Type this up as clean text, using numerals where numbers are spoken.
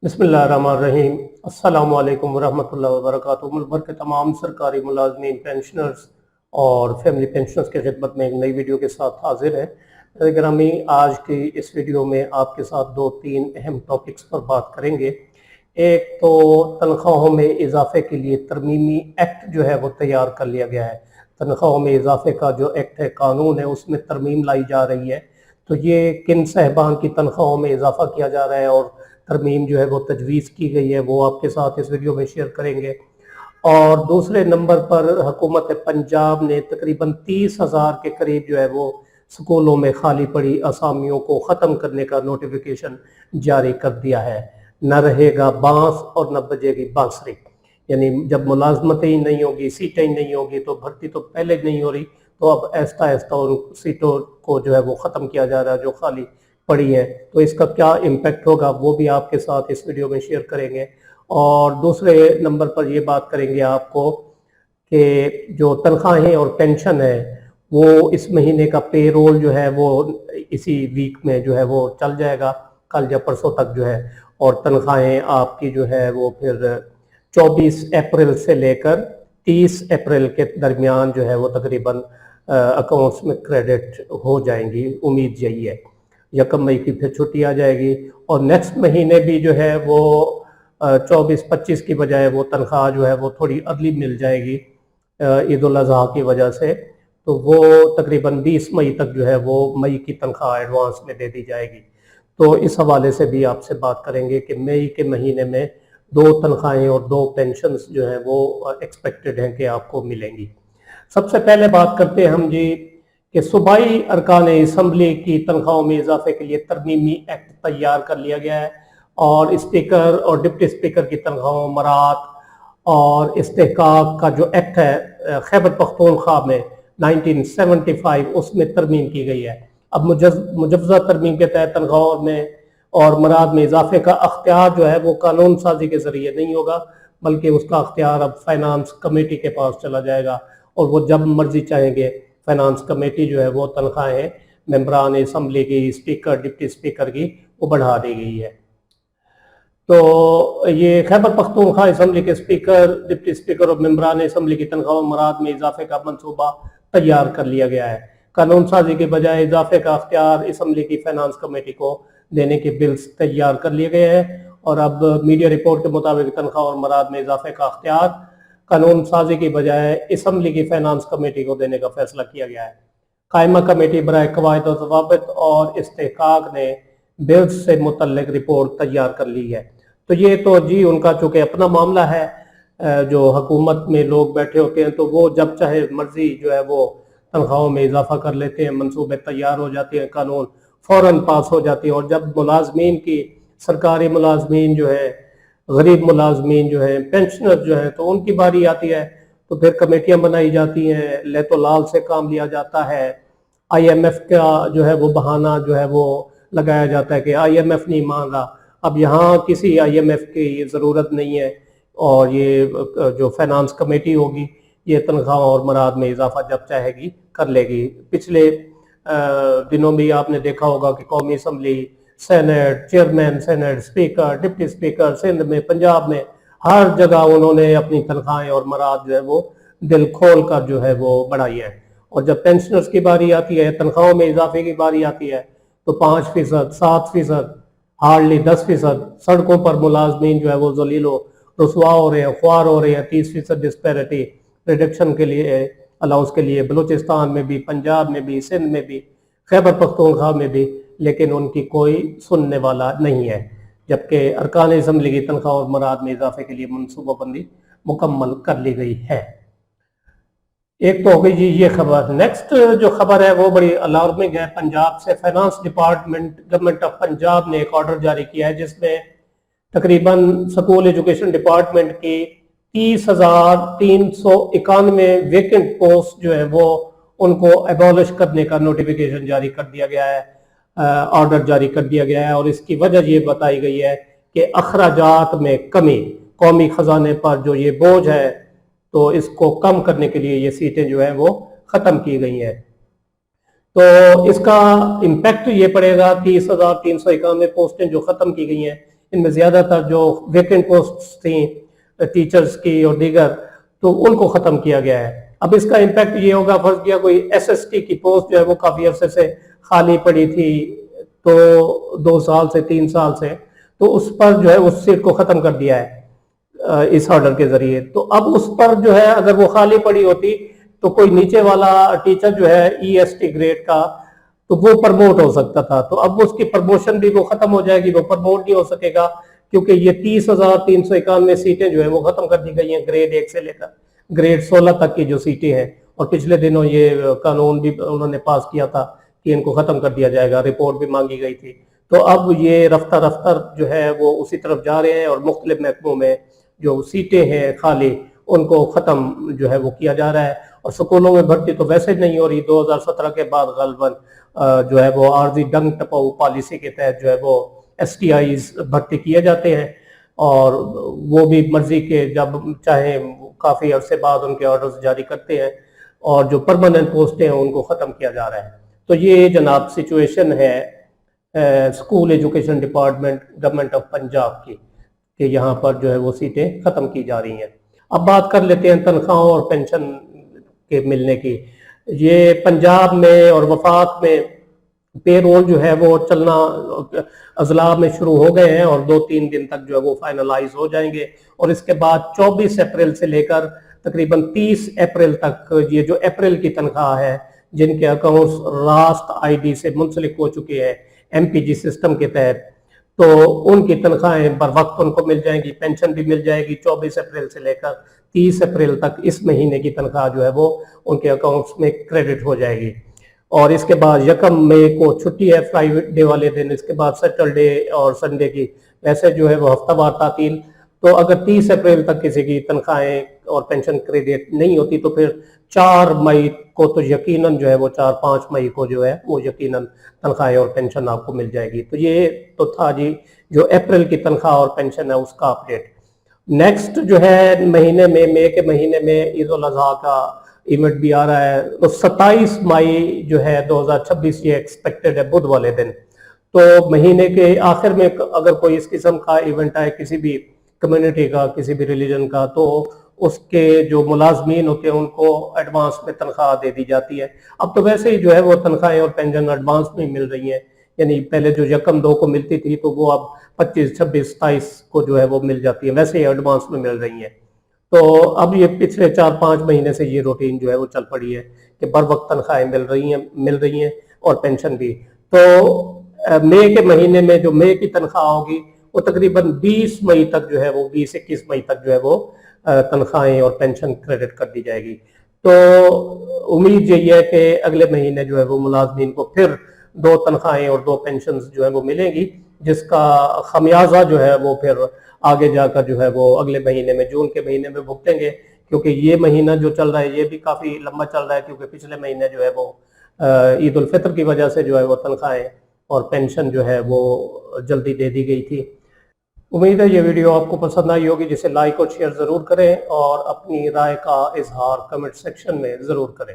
बिस्मिल्लाहिर्रहमानिर्रहीम। अस्सलामु अलैकुम वरहमतुल्लाहि वबरकातुहू। मुल्क भर के तमाम सरकारी मुलाजमीन, पेंशनर्स और फैमिली पेंशनर्स की खिदमत में एक नई वीडियो के साथ हाजिर है। ग्रामी, आज की इस वीडियो में आपके साथ दो तीन अहम टॉपिक्स पर बात करेंगे। एक तो तनख्वाहों में इजाफे के लिए तरमीमी एक्ट जो है वो तैयार कर लिया गया है। तनख्वाहों में इजाफे का जो एक्ट है, कानून है, उसमें तरमीम लाई जा रही है। तो ये किन साहबान की तनख्वाहों में इजाफा किया जा रहा है और तरमीम जो है वो तजवीज़ की गई है, वो आपके साथ इस वीडियो में शेयर करेंगे। और दूसरे नंबर पर हुकूमत पंजाब ने तकरीबन 30,000 के करीब जो है वो स्कूलों में खाली पड़ी असामियों को ख़त्म करने का नोटिफिकेशन जारी कर दिया है। न रहेगा बांस और न बजेगी बांसुरी, यानी जब मुलाजमतें ही नहीं होगी, सीटें ही नहीं होगी, तो भर्ती तो पहले नहीं हो रही, तो अब आहिस्ता आहिस्ता उन सीटों को जो है वो ख़त्म किया जा रहा है जो खाली पड़ी है। तो इसका क्या इम्पेक्ट होगा वो भी आपके साथ इस वीडियो में शेयर करेंगे। और दूसरे नंबर पर ये बात करेंगे आपको कि जो तनख्वाहें और पेंशन है वो इस महीने का पे रोल जो है वो इसी वीक में जो है वो चल जाएगा, कल या परसों तक जो है। और तनख्वाहें आपकी जो है वो फिर 24 अप्रैल से लेकर 30 अप्रैल के दरमियान जो है वो तकरीबन अकाउंट्स में क्रेडिट हो जाएंगी। उम्मीद यही है। 1 मई की फिर छुट्टी आ जाएगी और नेक्स्ट महीने भी जो है वो 24-25 की बजाय वो तनख्वाह जो है वो थोड़ी अर्ली मिल जाएगी ईद उल अज़हा की वजह से। तो वो तकरीबन 20 मई तक जो है वो मई की तनख्वाह एडवांस में दे दी जाएगी। तो इस हवाले से भी आपसे बात करेंगे कि मई के महीने में 2 तनख्वाहें और 2 पेंशन्स जो हैं वो एक्सपेक्टेड हैं कि आपको मिलेंगी। सबसे पहले बात करते हैं हम जी कि सूबाई अरकान असम्बली की तनख्वाहों में इजाफे के लिए तरमीमी एक्ट तैयार कर लिया गया है। और स्पीकर और डिप्टी स्पीकर की तनख्वाहों, मरात और इस्तेहकाक का जो एक्ट है खैबर पख्तूनख्वा में 1975, उसमें तरमीम की गई है। अब मुजव्वज़ा तरमीम के तहत तनख्वाहों में और मराद में इजाफे का अख्तियार जो है वो कानून साजी के जरिए नहीं होगा, बल्कि उसका अख्तियार अब फाइनेंस कमेटी के पास चला जाएगा और वो जब मर्जी चाहेंगे फाइनेंस कमेटी जो है वो तनख्वाहें मेंबरान असम्बली की, स्पीकर, डिप्टी स्पीकर की, वो बढ़ा दी गई है। तो ये खैबर पख्तूनख्वा असम्बली के स्पीकर, डिप्टी स्पीकर और मेंबरान असम्बली की तनख्वाह मराद में इजाफे का मंसूबा तैयार कर लिया गया है। कानून साजी के बजाय इजाफे का अख्तियार असम्बली की फाइनेंस कमेटी को देने के बिल्स तैयार कर लिए गए हैं। और अब मीडिया रिपोर्ट के मुताबिक तनख्वाह और मराद में इजाफे का अख्तियार कानून साजी की बजाय असम्बली की फाइनेंस कमेटी को देने का फैसला किया गया है। कायमा कमेटी बराए कवायद और ज़वाबित और इस्तेहकाक ने बिल्स से मुतल्लिक रिपोर्ट तैयार कर ली है। तो ये तो जी उनका चूँकि अपना मामला है, जो हुकूमत में लोग बैठे होते हैं तो वो जब चाहे मर्जी जो है वो तनख्वाहों में इजाफा कर लेते हैं, मंसूबे तैयार हो जाते हैं, कानून फ़ौरन पास हो जाती है। और जब मुलाजमीन की, सरकारी मुलाजमीन जो है, गरीब मुलाजमीन जो है, पेंशनर जो है, तो उनकी बारी आती है तो फिर कमेटियां बनाई जाती हैं, ले तो लाल से काम लिया जाता है। IMF का जो है वो बहाना जो है वो लगाया जाता है कि IMF नहीं मान रहा। अब यहाँ किसी IMF की ज़रूरत नहीं है और ये जो फाइनेंस कमेटी होगी ये तनख्वाह और मराद में इजाफा जब चाहेगी कर लेगी। पिछले दिनों में आपने देखा होगा कि कौमी assembly, senate, chairman senate, speaker, deputy speaker, Sindh में, पंजाब में, हर जगह उन्होंने अपनी तनख्वाहें और मराद जो है वो दिल खोल कर जो है वो बढ़ाई है। और जब पेंशनर्स की बारी आती है, तनख्वाहों में इजाफे की बारी आती है, तो 5%, 7%, हार्डली 10%, सड़कों पर मुलाजमीन जो है वो जलीलो रुसवा हो रहे हैं, ख्वार हो रहे हैं। 30% डिस्पैरिटी रिडक्शन के लिए, अलाउंस के लिए बलूचिस्तान में भी, पंजाब में भी, सिंध में भी, खैबर पख्तूनख्वा में भी, लेकिन उनकी कोई सुनने वाला नहीं है। जबकि अरकान असम्बली की तनख्वाह और मराद में इजाफे के लिए मनसूबाबंदी मुकम्मल कर ली गई है। एक तो हो गई जी ये खबर। नेक्स्ट जो खबर है वो बड़ी अलार्मिंग है। पंजाब से finance department, government of Punjab ने एक ऑर्डर जारी किया है जिसमें तकरीबन स्कूल एजुकेशन डिपार्टमेंट की 30,391 वेकेंट पोस्ट जो है वो उनको एबॉलिश करने का नोटिफिकेशन जारी कर दिया गया है, ऑर्डर जारी कर दिया गया है। और इसकी वजह ये बताई गई है कि अखराजात में कमी, कौमी खजाने पर जो ये बोझ है तो इसको कम करने के लिए ये सीटें जो है वो ख़त्म की गई हैं। तो इसका इम्पैक्ट ये पड़ेगा, 30,391 पोस्टें जो ख़त्म की गई हैं ان میں زیادہ تر جو ویکنٹ پوسٹ تھیں ٹیچرز کی اور دیگر، تو ان کو ختم کیا گیا ہے۔ اب اس کا امپیکٹ یہ ہوگا، فرض کیا کوئی ایس ایس ٹی کی پوسٹ جو ہے وہ کافی عرصے سے خالی پڑی تھی، تو 2 سال سے 3 سال سے، تو اس پر جو ہے اس سیٹ کو ختم کر دیا ہے اس آرڈر کے ذریعے۔ تو اب اس پر جو ہے اگر وہ خالی پڑی ہوتی تو کوئی نیچے والا ٹیچر جو ہے ای ایس ٹی گریڈ کا، تو وہ پرموٹ ہو سکتا تھا، تو اب اس کی پرموشن بھی وہ ختم ہو جائے گی، وہ پرموٹ نہیں ہو سکے گا، کیونکہ یہ 30,391 سیٹیں جو ہیں وہ ختم کر دی گئی ہیں گریڈ 1 سے لے کر گریڈ 16 تک کی جو سیٹیں ہیں۔ اور پچھلے دنوں یہ قانون بھی انہوں نے پاس کیا تھا کہ ان کو ختم کر دیا جائے گا، رپورٹ بھی مانگی گئی تھی۔ تو اب یہ رفتہ رفتہ جو ہے وہ اسی طرف جا رہے ہیں، اور مختلف محکموں میں جو سیٹیں ہیں خالی ان کو ختم جو ہے وہ کیا جا رہا ہے۔ اور سکولوں میں بھرتی تو ویسے نہیں ہو رہی، 2017 کے بعد غالباً جو ہے وہ عارضی ڈنگ ٹپاؤ پالیسی کے تحت جو ہے وہ ایس ٹی آئیز بھرتی کیے جاتے ہیں، اور وہ بھی مرضی کے جب چاہیں کافی عرصے بعد ان کے آرڈرز جاری کرتے ہیں، اور جو پرماننٹ پوسٹیں ہیں ان کو ختم کیا جا رہا ہے۔ تو یہ جناب سچویشن ہے school education department government of Punjab کی، کہ یہاں پر جو ہے وہ سیٹیں ختم کی جا رہی ہیں۔ اب بات کر لیتے ہیں تنخواہوں اور پینشن کے ملنے کی۔ یہ پنجاب میں اور وفاق میں پے رول جو ہے وہ چلنا اضلاع میں شروع ہو گئے ہیں، اور 2-3 دن تک جو ہے وہ فائنلائز ہو جائیں گے، اور اس کے بعد 24 اپریل سے لے کر تقریباً 30 اپریل تک یہ جو اپریل کی تنخواہ ہے، جن کے اکاؤنٹس راست آئی ڈی سے منسلک ہو چکے ہیں ایم پی جی سسٹم کے تحت، تو ان کی تنخواہیں بر وقت ان کو مل جائیں گی، پینشن بھی مل جائے گی۔ 24 اپریل سے لے کر 30 اپریل تک اس مہینے کی تنخواہ جو ہے وہ ان کے اکاؤنٹس میں کریڈٹ ہو جائے گی۔ اور اس کے بعد 1 مئی کو چھٹی ہے فرائیڈے والے دن، اس کے بعد سیٹرڈے اور سنڈے کی ویسے جو ہے وہ ہفتہ وار تعطیل۔ تو اگر 30 اپریل تک کسی کی تنخواہیں اور پینشن کریڈٹ نہیں ہوتی، تو پھر 4 مئی کو تو یقیناً جو ہے وہ 4-5 مئی کو جو ہے وہ یقیناً تنخواہیں اور پینشن آپ کو مل جائے گی۔ تو یہ تو تھا جی جو اپریل کی تنخواہ اور پینشن ہے اس کا اپڈیٹ۔ نیکسٹ جو ہے مہینے میں، مئی کے مہینے میں عید الاضحیٰ کا ایونٹ بھی آ رہا ہے، تو 27 مئی جو ہے 2026 یہ ایکسپیکٹڈ ہے بدھ والے دن۔ تو مہینے کے آخر میں اگر کوئی اس قسم کا ایونٹ آئے کسی بھی کمیونٹی کا، کسی بھی ریلیجن کا، تو اس کے جو ملازمین ہوتے ہیں ان کو ایڈوانس میں تنخواہ دے دی جاتی ہے۔ اب تو ویسے ہی جو ہے وہ تنخواہیں اور پینشن ایڈوانس میں مل رہی ہیں، یعنی پہلے جو 1-2 کو ملتی تھی تو وہ اب 25, 26, 27 کو جو ہے وہ مل جاتی ہے، ویسے ہی ایڈوانس میں مل رہی ہیں۔ تو اب یہ پچھلے 4-5 مہینے سے یہ روٹین جو ہے وہ چل پڑی ہے کہ بر وقت تنخواہیں مل رہی ہیں اور پینشن بھی۔ تو مئی کے مہینے میں جو مئی کی تنخواہ ہوگی وہ تقریباً 20 مئی تک جو ہے وہ 20-21 مئی تک جو ہے وہ تنخواہیں اور پینشن کریڈٹ کر دی جائے گی۔ تو امید یہی ہے کہ اگلے مہینے جو ہے وہ ملازمین کو پھر 2 تنخواہیں اور 2 پینشنز جو ہے وہ ملیں گی، جس کا خمیازہ جو ہے وہ پھر آگے جا کر جو ہے وہ اگلے مہینے میں، جون کے مہینے میں بھگتیں گے، کیونکہ یہ مہینہ جو چل رہا ہے یہ بھی کافی لمبا چل رہا ہے، کیونکہ پچھلے مہینے جو ہے وہ عید الفطر کی وجہ سے جو ہے وہ تنخواہیں اور پینشن جو ہے وہ جلدی دے دی گئی تھی۔ امید ہے یہ ویڈیو آپ کو پسند آئی ہوگی، جسے لائک اور شیئر ضرور کریں، اور اپنی رائے کا اظہار کمنٹ سیکشن میں ضرور کریں۔